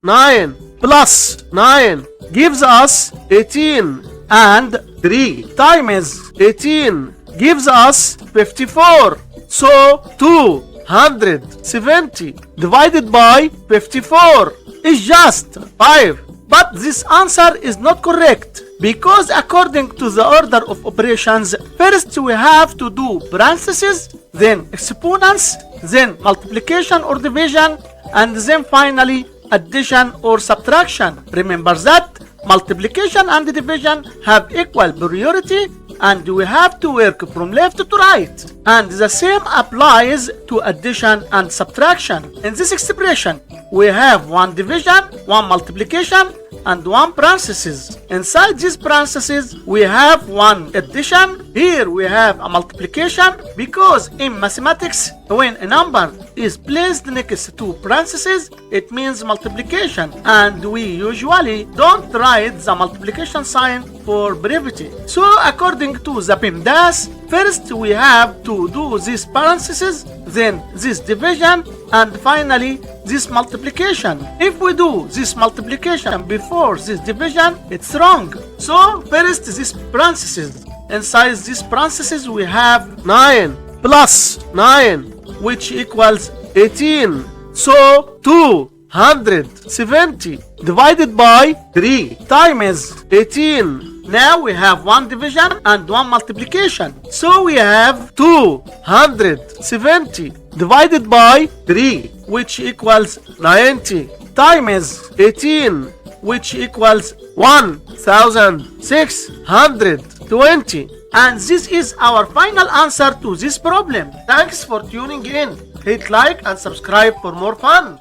9 plus 9 gives us 18, and 3 times 18 gives us 54. So 270 divided by 54 is just 5. But this answer is not correct, because according to the order of operations, first we have to do parentheses, then exponents, then multiplication or division, and then finally addition or subtraction. Remember that multiplication and division have equal priority, and we have to work from left to right. And the same applies to addition and subtraction. In this expression, we have one division, one multiplication, and one parenthesis. Inside these parentheses, we have one addition. Here we have a multiplication, because in mathematics, when a number is placed next to parentheses, it means multiplication, and we usually don't write the multiplication sign for brevity. So according to the PEMDAS, first we have to do this parentheses, then this division, and finally this multiplication. If we do this multiplication before this division, it's wrong. So first this parentheses. Inside this parentheses we have 9 plus 9, which equals 18. So 270 divided by 3 times 18. Now we have one division and one multiplication. So we have 270 divided by 3, which equals 90, times 18, which equals 1620. And this is our final answer to this problem. Thanks for tuning in. Hit like and subscribe for more fun.